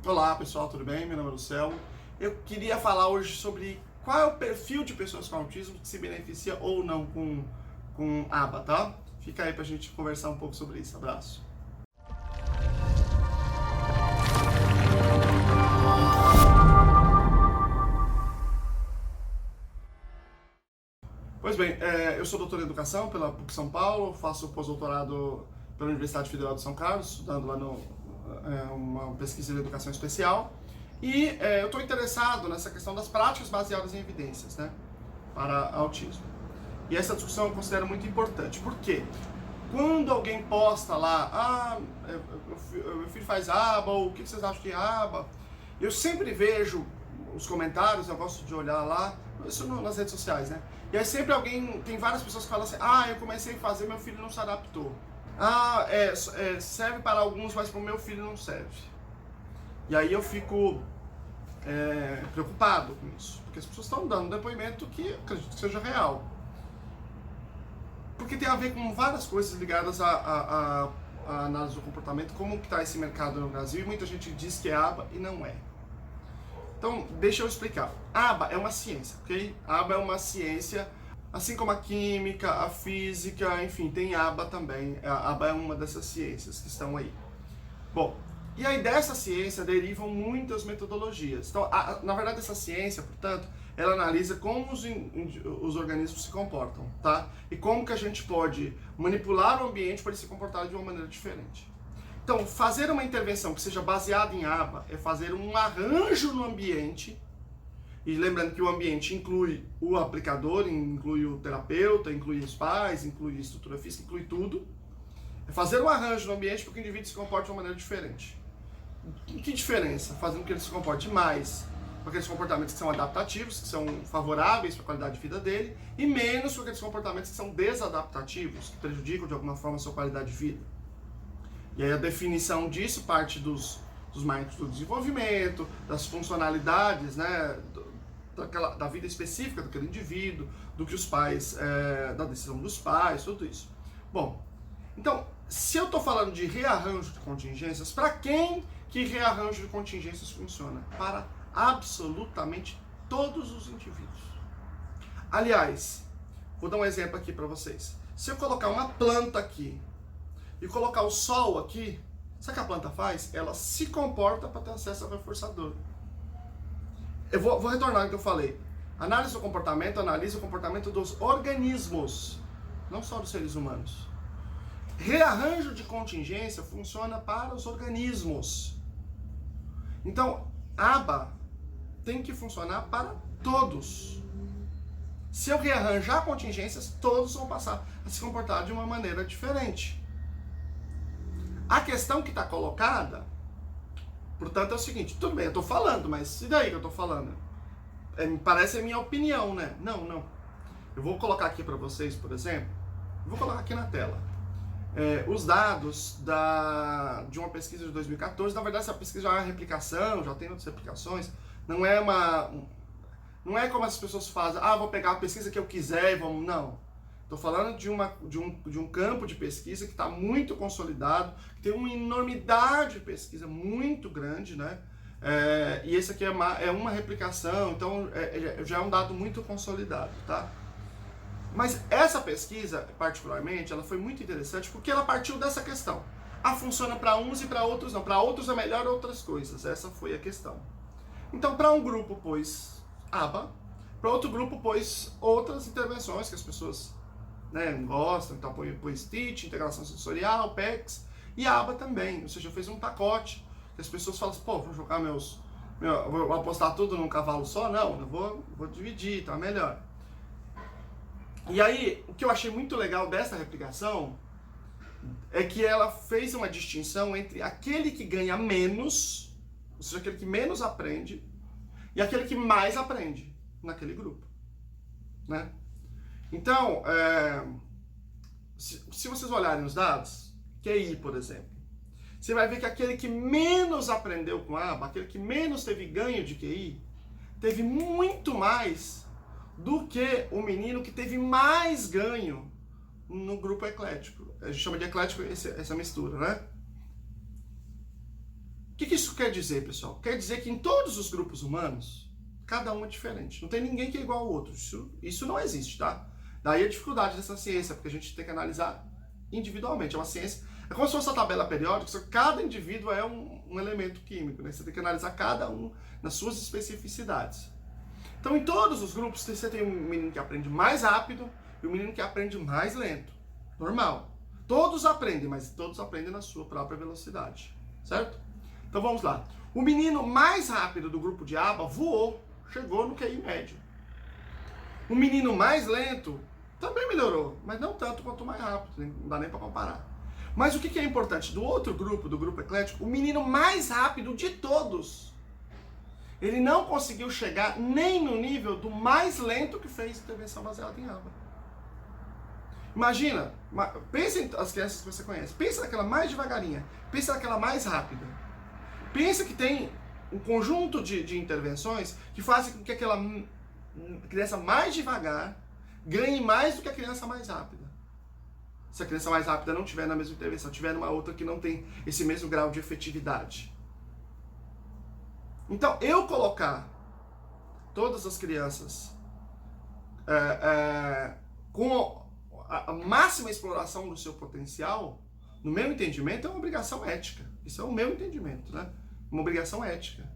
Olá pessoal, tudo bem? Meu nome é Luciano. Eu queria falar hoje sobre qual é o perfil de pessoas com autismo que se beneficia ou não com ABA, tá? Fica aí pra gente conversar um pouco sobre isso. Abraço. Pois bem, eu sou doutor em educação pela PUC São Paulo, faço pós-doutorado pela Universidade Federal de São Carlos, estudando lá uma pesquisa de educação especial. E eu estou interessado nessa questão das práticas baseadas em evidências, né, para autismo. E essa discussão eu considero muito importante. Por quê? Quando alguém posta lá, meu filho faz aba, ou o que vocês acham que é aba? Eu sempre vejo os comentários, eu gosto de olhar lá, isso nas redes sociais, né? E aí sempre tem várias pessoas que falam assim, eu comecei a fazer, meu filho não se adaptou. Serve para alguns, mas para o meu filho não serve. E aí eu fico preocupado com isso, porque as pessoas estão dando um depoimento que eu acredito que seja real. Porque tem a ver com várias coisas ligadas à análise do comportamento, como que está esse mercado no Brasil, e muita gente diz que é aba e não é. Então, deixa eu explicar. A aba é uma ciência, ok? A aba é uma ciência, assim como a química, a física, enfim, tem aba também. A aba é uma dessas ciências que estão aí. Bom, e aí dessa ciência derivam muitas metodologias. Então, na verdade, essa ciência, portanto, ela analisa como os organismos se comportam, tá? E como que a gente pode manipular o ambiente para ele se comportar de uma maneira diferente. Então, fazer uma intervenção que seja baseada em aba é fazer um arranjo no ambiente, e lembrando que o ambiente inclui o aplicador, inclui o terapeuta, inclui os pais, inclui a estrutura física, inclui tudo. É fazer um arranjo no ambiente para que o indivíduo se comporte de uma maneira diferente. Que diferença? Fazendo com que ele se comporte mais com aqueles comportamentos que são adaptativos, que são favoráveis para a qualidade de vida dele, e menos com aqueles comportamentos que são desadaptativos, que prejudicam de alguma forma a sua qualidade de vida. E aí a definição disso parte dos marcos do desenvolvimento, das funcionalidades, né, da vida específica daquele indivíduo, do que os pais, da decisão dos pais, tudo isso. Bom, então, se eu estou falando de rearranjo de contingências, para quem que rearranjo de contingências funciona? Para absolutamente todos os indivíduos. Aliás, vou dar um exemplo aqui para vocês. Se eu colocar uma planta aqui e colocar o sol aqui, sabe o que a planta faz? Ela se comporta para ter acesso ao reforçador. Eu vou retornar ao que eu falei. Análise do comportamento analisa o comportamento dos organismos, não só dos seres humanos. Rearranjo de contingência funciona para os organismos. Então, aba tem que funcionar para todos. Se eu rearranjar contingências, todos vão passar a se comportar de uma maneira diferente. A questão que está colocada, portanto, é o seguinte, tudo bem, eu estou falando, mas e daí que eu estou falando? Parece a minha opinião, né? Não. Eu vou colocar aqui para vocês, por exemplo, vou colocar aqui na tela. Os dados de uma pesquisa de 2014, na verdade essa pesquisa já é uma replicação, já tem outras replicações, não é como as pessoas fazem, vou pegar a pesquisa que eu quiser e vamos, não. Estou falando de um campo de pesquisa que está muito consolidado, que tem uma enormidade de pesquisa muito grande, né? E esse aqui é uma replicação, então já é um dado muito consolidado, tá? Mas essa pesquisa, particularmente, ela foi muito interessante porque ela partiu dessa questão. Funciona para uns e para outros não. Para outros é melhor outras coisas. Essa foi a questão. Então, para um grupo, pôs aba. Para outro grupo, pôs outras intervenções que as pessoas, né, gostam. Então, pôs Stitch, integração sensorial, PECS e aba também. Ou seja, fez um pacote que as pessoas falam assim, vou jogar vou apostar tudo num cavalo só? Não, eu vou dividir, tá melhor. E aí, o que eu achei muito legal dessa replicação é que ela fez uma distinção entre aquele que ganha menos, ou seja, aquele que menos aprende, e aquele que mais aprende naquele grupo, né? Então, se vocês olharem os dados, QI, por exemplo, você vai ver que aquele que menos aprendeu com aba, aquele que menos teve ganho de QI, teve muito mais do que o menino que teve mais ganho no grupo eclético. A gente chama de eclético essa mistura, né? O que isso quer dizer, pessoal? Quer dizer que em todos os grupos humanos, cada um é diferente. Não tem ninguém que é igual ao outro. Isso não existe, tá? Daí a dificuldade dessa ciência, porque a gente tem que analisar individualmente. É uma ciência... É como se fosse uma tabela periódica, só que cada indivíduo é um elemento químico, né? Você tem que analisar cada um nas suas especificidades. Então, em todos os grupos, você tem um menino que aprende mais rápido e um menino que aprende mais lento. Normal. Todos aprendem, mas todos aprendem na sua própria velocidade. Certo? Então, vamos lá. O menino mais rápido do grupo de aba voou, chegou no QI médio. O menino mais lento também melhorou, mas não tanto quanto o mais rápido, não dá nem para comparar. Mas o que é importante? Do outro grupo, do grupo eclético, o menino mais rápido de todos, ele não conseguiu chegar nem no nível do mais lento que fez intervenção baseada em aba. Imagina, pensa em as crianças que você conhece, pensa naquela mais devagarinha, pensa naquela mais rápida. Pensa que tem um conjunto de intervenções que fazem com que aquela criança mais devagar ganhe mais do que a criança mais rápida. Se a criança mais rápida não tiver na mesma intervenção, tiver numa outra que não tem esse mesmo grau de efetividade. Então, eu colocar todas as crianças com a máxima exploração do seu potencial, no meu entendimento, é uma obrigação ética. Isso é o meu entendimento, né? Uma obrigação ética.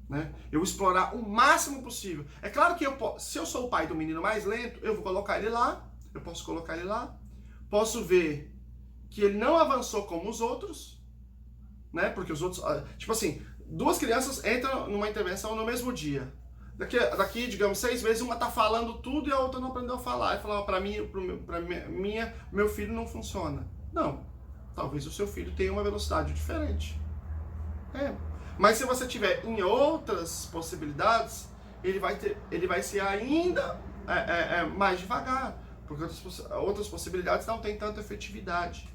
Né? Eu explorar o máximo possível. É claro que se eu sou o pai do menino mais lento, eu vou colocar ele lá, eu posso colocar ele lá, posso ver que ele não avançou como os outros, né? Porque os outros, tipo assim, duas crianças entram numa intervenção no mesmo dia. Daqui, digamos, 6 meses, uma tá falando tudo e a outra não aprendeu a falar. E fala, meu filho não funciona. Não. Talvez o seu filho tenha uma velocidade diferente. Mas se você tiver em outras possibilidades, ele vai ser ainda mais devagar. Porque outras possibilidades não têm tanta efetividade.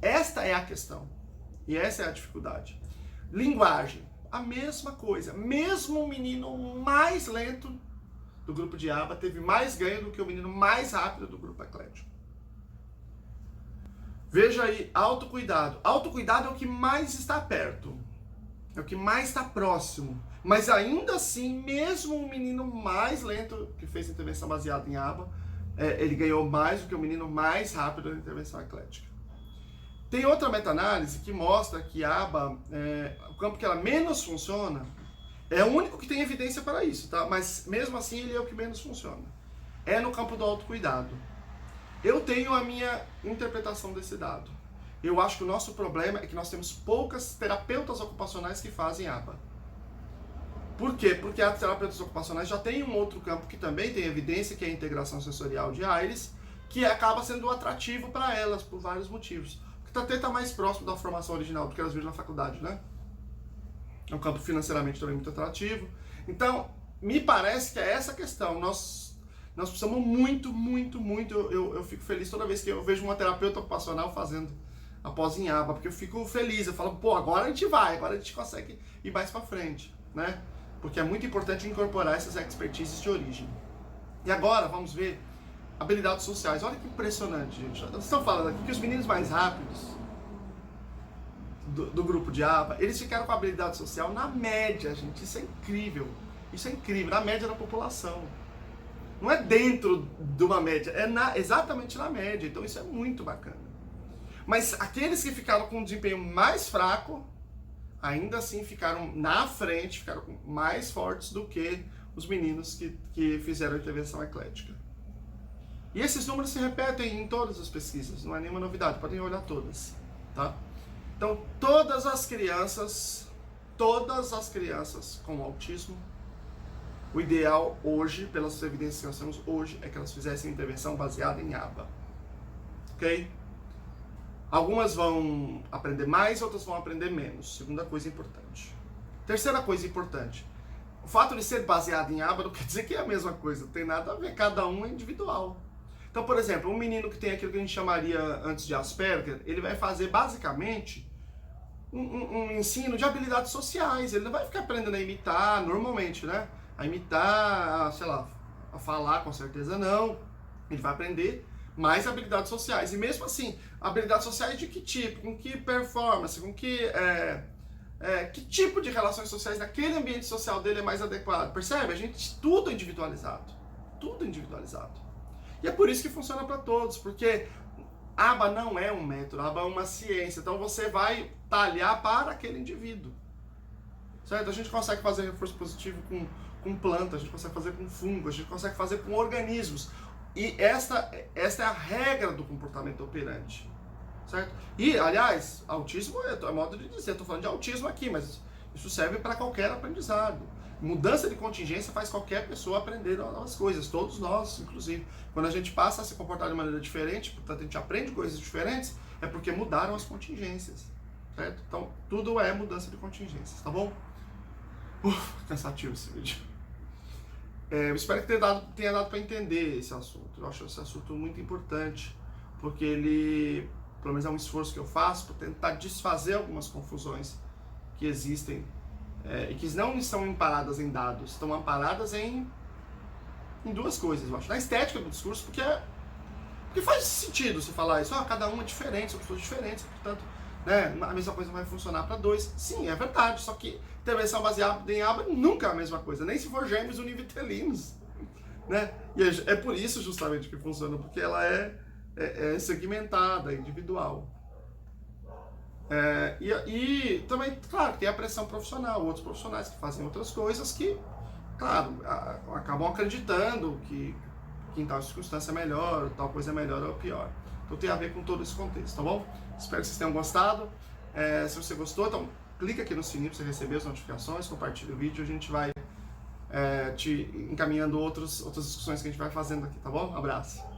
Esta é a questão. E essa é a dificuldade. Linguagem, a mesma coisa. Mesmo o menino mais lento do grupo de aba teve mais ganho do que o menino mais rápido do grupo eclético. Veja aí, autocuidado. Autocuidado é o que mais está perto. É o que mais está próximo. Mas ainda assim, mesmo o menino mais lento que fez intervenção baseada em aba, ele ganhou mais do que o menino mais rápido da intervenção eclética. Tem outra meta-análise que mostra que a aba, o campo que ela menos funciona, é o único que tem evidência para isso, tá? Mas mesmo assim ele é o que menos funciona. É no campo do autocuidado. Eu tenho a minha interpretação desse dado. Eu acho que o nosso problema é que nós temos poucas terapeutas ocupacionais que fazem aba. Por quê? Porque as terapeutas ocupacionais já tem um outro campo que também tem evidência, que é a integração sensorial de Aires, que acaba sendo atrativo para elas, por vários motivos. Porque até está mais próximo da formação original do que elas viram na faculdade, né? É um campo financeiramente também muito atrativo. Então, me parece que é essa questão. Nós precisamos muito. Eu fico feliz toda vez que eu vejo uma terapeuta ocupacional fazendo a pós em aba, porque eu fico feliz. Eu falo, pô, agora a gente vai, agora a gente consegue ir mais para frente, né? Porque é muito importante incorporar essas expertises de origem. E agora, vamos ver habilidades sociais. Olha que impressionante, gente. Nós estamos falando aqui que os meninos mais rápidos do grupo de aba, eles ficaram com a habilidade social na média, gente. Isso é incrível. Isso é incrível, na média da população. Não é dentro de uma média, é exatamente na média. Então isso é muito bacana. Mas aqueles que ficaram com um desempenho mais fraco, ainda assim ficaram na frente, ficaram mais fortes do que os meninos que fizeram a intervenção eclética. E esses números se repetem em todas as pesquisas, não é nenhuma novidade, podem olhar todas, tá? Então, todas as crianças com autismo, o ideal hoje, pelas evidências que nós temos hoje, é que elas fizessem intervenção baseada em aba, ok? Algumas vão aprender mais, outras vão aprender menos. Segunda coisa importante. Terceira coisa importante. O fato de ser baseado em aba não quer dizer que é a mesma coisa. Não tem nada a ver. Cada um é individual. Então, por exemplo, um menino que tem aquilo que a gente chamaria antes de Asperger, ele vai fazer basicamente um ensino de habilidades sociais. Ele não vai ficar aprendendo a imitar normalmente, né? A imitar, sei lá, a falar com certeza não. Ele vai aprender mais habilidades sociais. E mesmo assim, habilidades sociais de que tipo? Com que performance? Com que que tipo de relações sociais naquele ambiente social dele é mais adequado. Percebe? A gente, tudo é individualizado. Tudo é individualizado. E é por isso que funciona para todos, porque aba não é um método, aba é uma ciência. Então você vai talhar para aquele indivíduo. Certo? A gente consegue fazer reforço positivo com planta, a gente consegue fazer com fungo, a gente consegue fazer com organismos. E esta é a regra do comportamento operante. Certo? E, aliás, autismo é modo de dizer, estou falando de autismo aqui, mas isso serve para qualquer aprendizado. Mudança de contingência faz qualquer pessoa aprender novas coisas, todos nós, inclusive. Quando a gente passa a se comportar de maneira diferente, portanto a gente aprende coisas diferentes, é porque mudaram as contingências. Certo? Então, tudo é mudança de contingências, tá bom? Cansativo esse vídeo. Eu espero que tenha dado para entender esse assunto. Eu acho esse assunto muito importante, porque ele, pelo menos é um esforço que eu faço para tentar desfazer algumas confusões que existem e que não estão amparadas em dados, estão amparadas em duas coisas, eu acho. Na estética do discurso, porque faz sentido se falar isso. Cada um é diferente, são pessoas diferentes, portanto, né, a mesma coisa não vai funcionar para dois. Sim, é verdade, só que intervenção baseada em aba nunca é a mesma coisa, nem se for gêmeos univitelinos, né? E é por isso justamente que funciona, porque ela é segmentada, individual. E também, claro, tem a pressão profissional, outros profissionais que fazem outras coisas que, claro, acabam acreditando que em tal circunstância é melhor, tal coisa é melhor ou pior. Então tem a ver com todo esse contexto, tá bom? Espero que vocês tenham gostado. Se você gostou, então clica aqui no sininho para você receber as notificações, compartilha o vídeo, a gente vai te encaminhando outras discussões que a gente vai fazendo aqui, tá bom? Abraço!